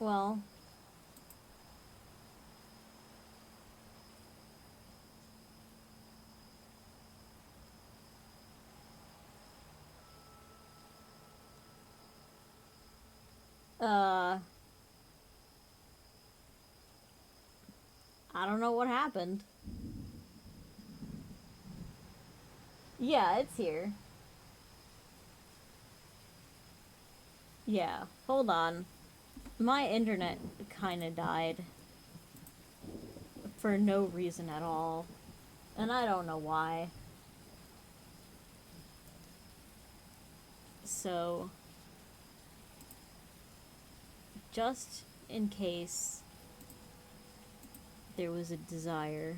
Well, uh, I don't know what happened. Yeah, it's here. Yeah, hold on. My internet kinda died for no reason at all. And I don't know why. So, just in case there was a desire.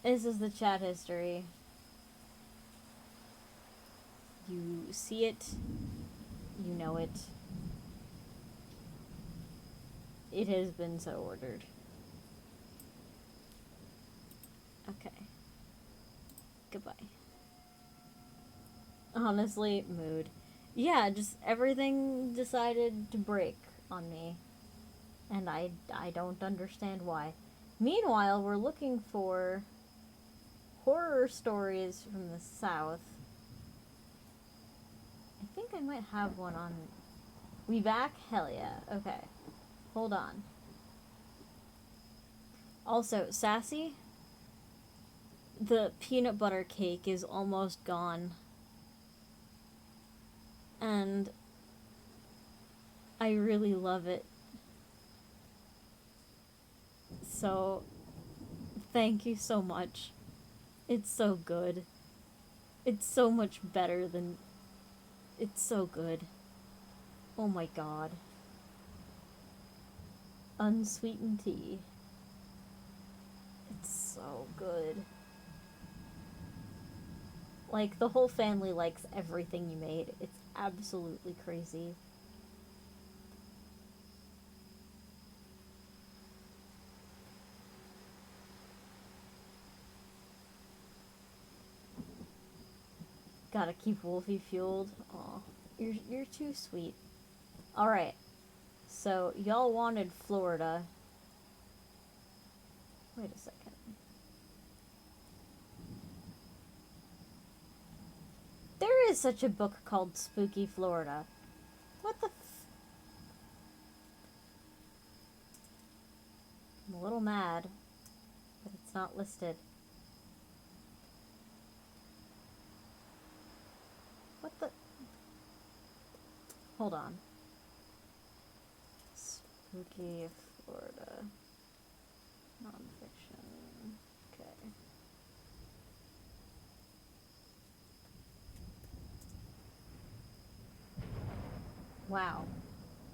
This is the chat history. You see it, you know it. It has been so ordered. Okay. Goodbye. Honestly, mood. Yeah, just everything decided to break on me. And I don't understand why. Meanwhile, we're looking for horror stories from the South. I think I might have one on. We back? Hell yeah. Okay. Hold on. Also, Sassy, the peanut butter cake is almost gone. And I really love it. So, thank you so much. It's so good. It's so much better than. It's so good. Oh my god. Unsweetened tea. It's so good. Like, the whole family likes everything you made. It's absolutely crazy. Gotta keep Wolfie fueled. Aw, you're too sweet. Alright, so y'all wanted Florida. Wait a second. There is such a book called Spooky Florida. What the I'm a little mad that it's not listed. What the? Hold on. Spooky Florida. Nonfiction. Okay. Wow.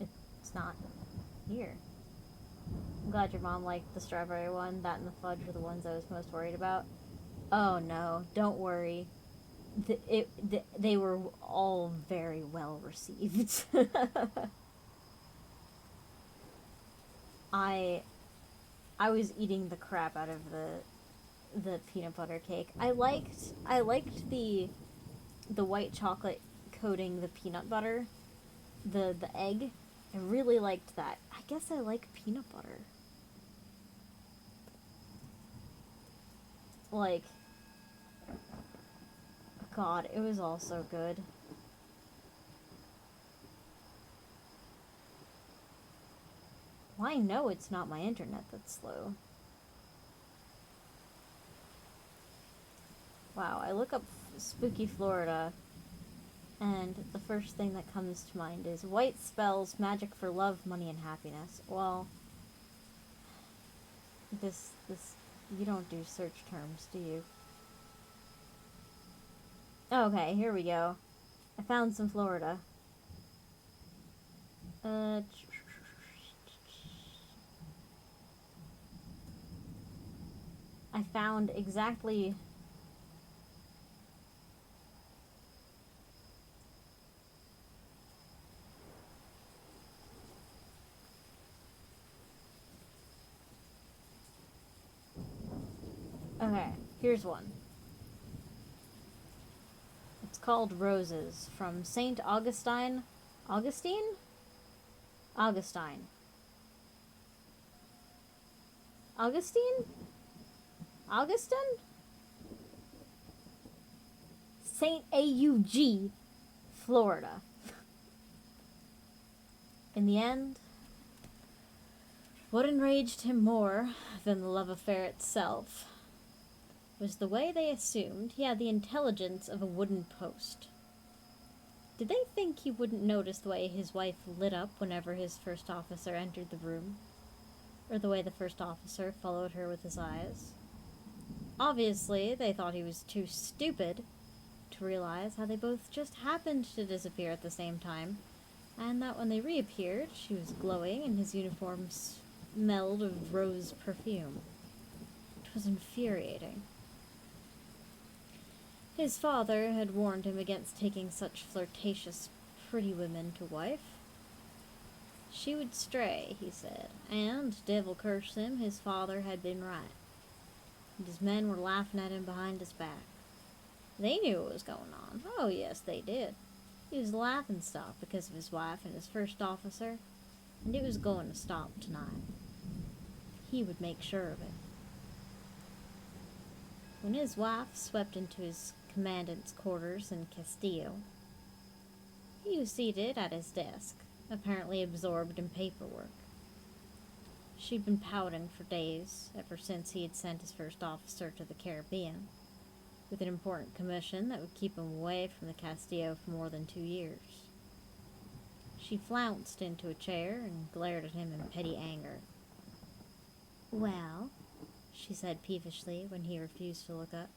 It's not here. I'm glad your mom liked the strawberry one. That and the fudge were the ones I was most worried about. Oh no, don't worry. They were all very well received. I I was eating the crap out of the peanut butter cake. I liked the white chocolate coating the peanut butter, the egg. I really liked that. I guess I like peanut butter. Like, God, it was all so good. Well, I know it's not my internet that's slow. Wow, I look up Spooky Florida, and the first thing that comes to mind is white spells, magic for love, money, and happiness. Well, this you don't do search terms, do you? Okay, here we go. I found some Florida. Uh, I found exactly. Okay, here's one. It's called Roses, from St. Augustine. Augustine? Augustine. Augustine? Augustin? St. Aug, Florida. In the end, what enraged him more than the love affair itself was the way they assumed he had the intelligence of a wooden post. Did they think he wouldn't notice the way his wife lit up whenever his first officer entered the room? Or the way the first officer followed her with his eyes? Obviously, they thought he was too stupid to realize how they both just happened to disappear at the same time, and that when they reappeared, she was glowing and his uniform smelled of rose perfume. It was infuriating. His father had warned him against taking such flirtatious, pretty women to wife. She would stray, he said, and, devil curse him, his father had been right. And his men were laughing at him behind his back. They knew what was going on. Oh, yes, they did. He was laughing stock because of his wife and his first officer, and it was going to stop tonight. He would make sure of it. When his wife swept into his commandant's quarters in Castillo, he was seated at his desk, apparently absorbed in paperwork. She'd been pouting for days, ever since he had sent his first officer to the Caribbean, with an important commission that would keep him away from the Castillo for more than 2 years. She flounced into a chair and glared at him in petty anger. "Well," she said peevishly when he refused to look up.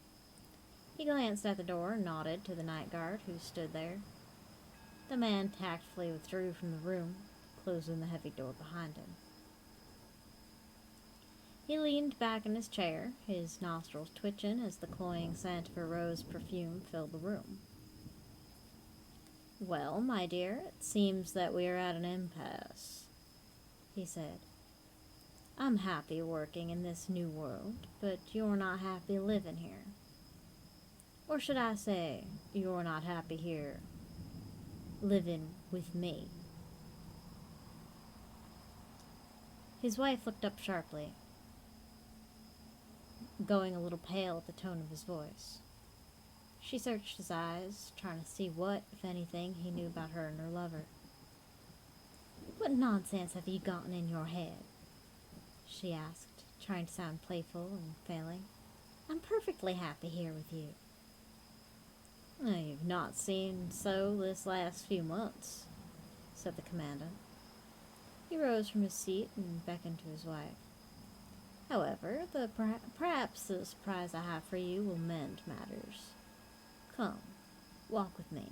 He glanced at the door and nodded to the night guard who stood there. The man tactfully withdrew from the room, closing the heavy door behind him. He leaned back in his chair, his nostrils twitching as the cloying scent of her rose perfume filled the room. "Well, my dear, it seems that we are at an impasse," he said. "I'm happy working in this new world, but you're not happy living here. Or should I say, you're not happy here, living with me." His wife looked up sharply, going a little pale at the tone of his voice. She searched his eyes, trying to see what, if anything, he knew about her and her lover. "What nonsense have you gotten in your head?" she asked, trying to sound playful and failing. "I'm perfectly happy here with you." "You've not seemed so this last few months," said the commandant. He rose from his seat and beckoned to his wife. "However, perhaps the surprise I have for you will mend matters. Come, walk with me."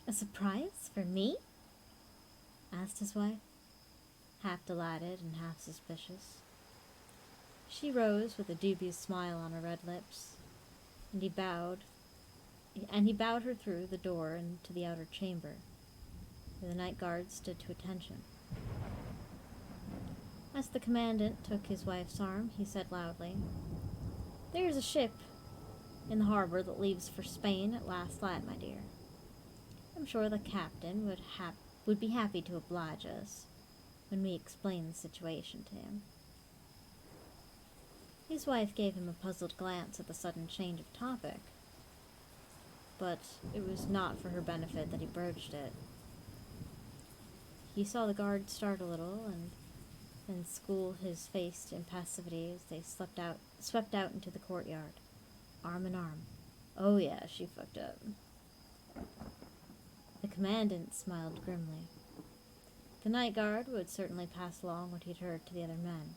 "A surprise for me?" asked his wife, half delighted and half suspicious. She rose with a dubious smile on her red lips, and he bowed her through the door into the outer chamber, where the night guard stood to attention. As the commandant took his wife's arm, he said loudly, "There is a ship in the harbor that leaves for Spain at last light, my dear. I'm sure the captain would be happy to oblige us when we explain the situation to him." His wife gave him a puzzled glance at the sudden change of topic, but it was not for her benefit that he broached it. He saw the guard start a little and then school his face to impassivity as they swept out into the courtyard, arm in arm. Oh yeah, she fucked up. The commandant smiled grimly. The night guard would certainly pass along what he'd heard to the other men,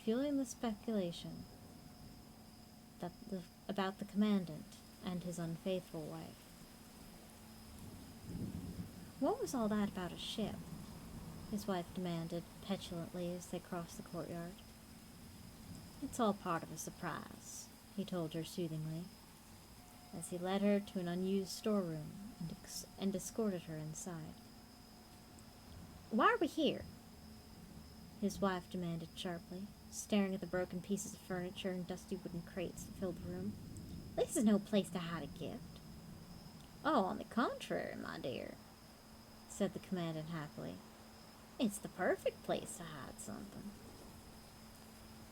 fueling the speculation about the commandant and his unfaithful wife. "What was all that about a ship?" his wife demanded petulantly as they crossed the courtyard. "It's all part of a surprise," he told her soothingly, as he led her to an unused storeroom and escorted her inside. "Why are we here?" his wife demanded sharply, staring at the broken pieces of furniture and dusty wooden crates that filled the room. "This is no place to hide a gift." Oh, on the contrary, my dear, said the commandant happily. It's the perfect place to hide something.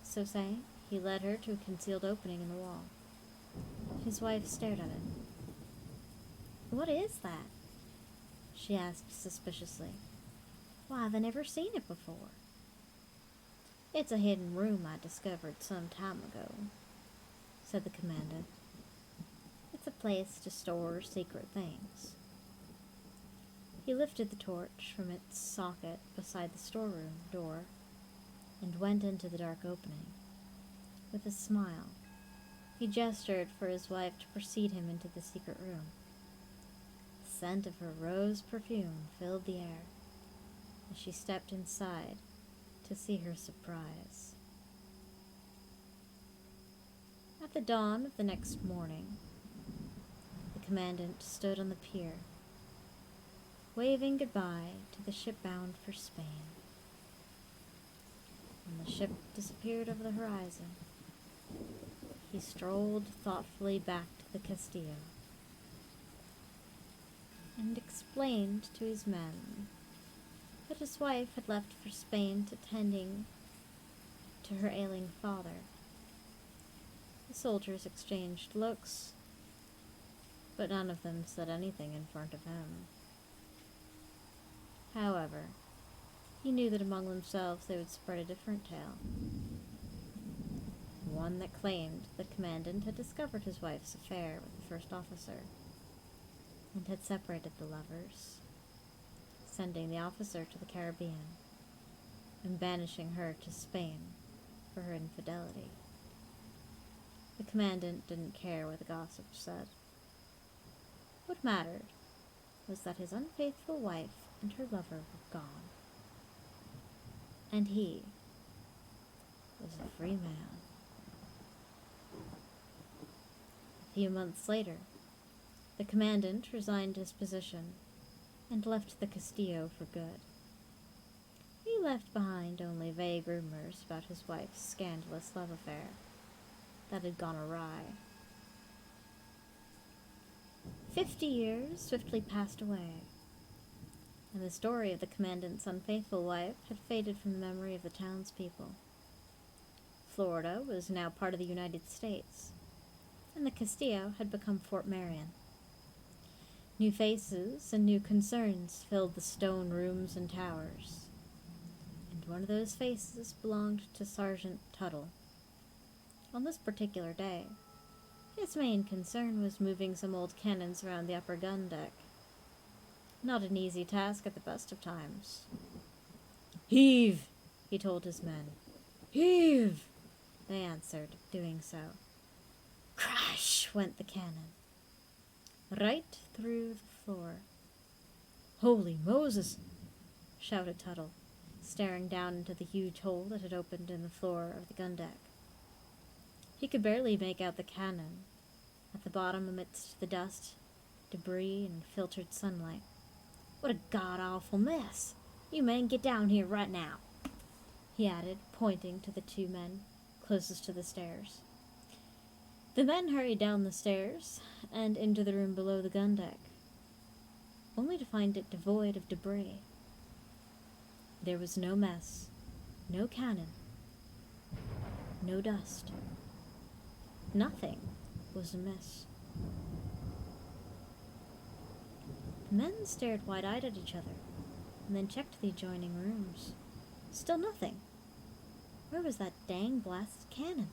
So saying, he led her to a concealed opening in the wall. His wife stared at it. What is that? She asked suspiciously. Why, I've never seen it before. It's a hidden room I discovered some time ago, said the commandant. It's a place to store secret things. He lifted the torch from its socket beside the storeroom door and went into the dark opening. With a smile, he gestured for his wife to precede him into the secret room. The scent of her rose perfume filled the air as she stepped inside to see her surprise. At the dawn of the next morning, the commandant stood on the pier, waving goodbye to the ship bound for Spain. When the ship disappeared over the horizon, he strolled thoughtfully back to the Castillo and explained to his men that his wife had left for Spain to tending to her ailing father. The soldiers exchanged looks, but none of them said anything in front of him. However, he knew that among themselves they would spread a different tale. One that claimed the commandant had discovered his wife's affair with the first officer and had separated the lovers, sending the officer to the Caribbean and banishing her to Spain for her infidelity. The commandant didn't care what the gossip said. What mattered was that his unfaithful wife and her lover were gone, and he was a free man. A few months later, the commandant resigned his position and left the Castillo for good. He left behind only vague rumors about his wife's scandalous love affair that had gone awry. 50 years swiftly passed away, and the story of the commandant's unfaithful wife had faded from the memory of the townspeople. Florida was now part of the United States, and the Castillo had become Fort Marion. New faces and new concerns filled the stone rooms and towers, and one of those faces belonged to Sergeant Tuttle. On this particular day, his main concern was moving some old cannons around the upper gun deck. Not an easy task at the best of times. "Heave!" he told his men. "Heave!" They answered, doing so. Crash went the cannon, right through the floor. "Holy Moses!" shouted Tuttle, staring down into the huge hole that had opened in the floor of the gun deck. He could barely make out the cannon at the bottom amidst the dust, debris, and filtered sunlight. "What a god-awful mess! You men get down here right now," he added, pointing to the two men closest to the stairs. The men hurried down the stairs and into the room below the gun deck, only to find it devoid of debris. There was no mess, no cannon, no dust. Nothing was amiss. The men stared wide-eyed at each other, and then checked the adjoining rooms. Still nothing. Where was that dang blasted cannon?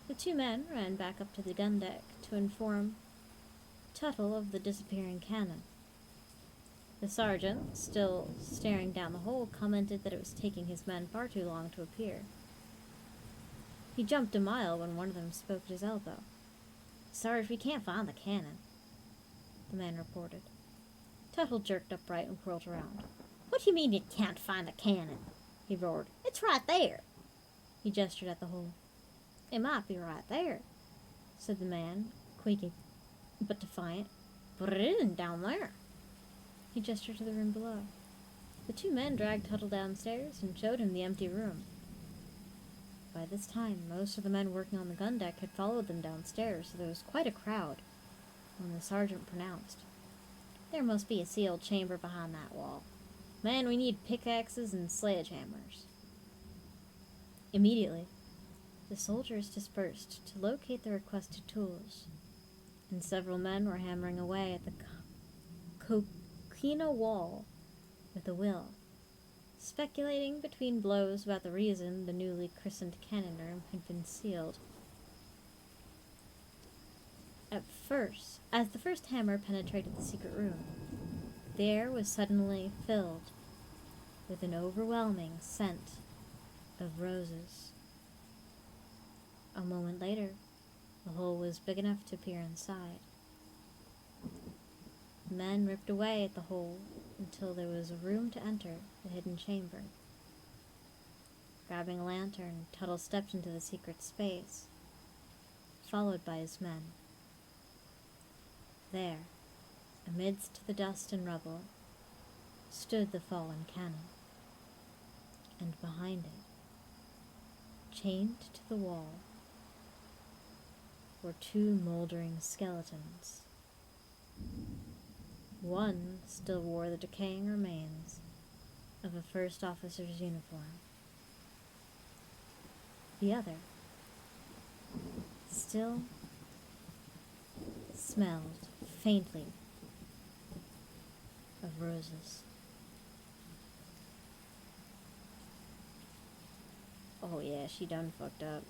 The two men ran back up to the gun deck to inform Tuttle of the disappearing cannon. The sergeant, still staring down the hole, commented that it was taking his men far too long to appear. He jumped a mile when one of them spoke at his elbow. "Sarge, we can't find the cannon," the man reported. Tuttle jerked upright and whirled around. "What do you mean you can't find the cannon?" he roared. "It's right there." He gestured at the hole. "It might be right there," said the man, quaking but defiant, "but it isn't down there." He gestured to the room below. The two men dragged Tuttle downstairs and showed him the empty room. By this time, most of the men working on the gun deck had followed them downstairs, so there was quite a crowd, when the sergeant pronounced, "There must be a sealed chamber behind that wall. Man, we need pickaxes and sledgehammers." Immediately, the soldiers dispersed to locate the requested tools, and several men were hammering away at the coquina wall with a will, speculating between blows about the reason the newly christened cannon room had been sealed. As the first hammer penetrated the secret room, the air was suddenly filled with an overwhelming scent of roses. A moment later, the hole was big enough to peer inside. The men ripped away at the hole until there was room to enter the hidden chamber. Grabbing a lantern, Tuttle stepped into the secret space, followed by his men. There, amidst the dust and rubble, stood the fallen cannon, and behind it, chained to the wall, were two moldering skeletons. One still wore the decaying remains of a first officer's uniform. The other still smelled faintly of roses. Oh yeah, she done fucked up.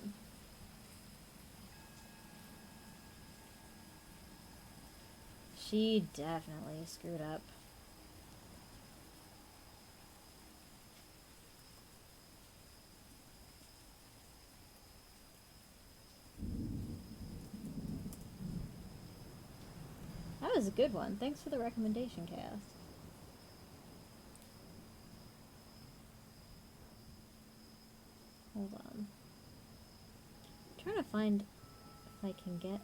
She definitely screwed up. That was a good one. Thanks for the recommendation, Cass. Hold on. I'm trying to find if I can get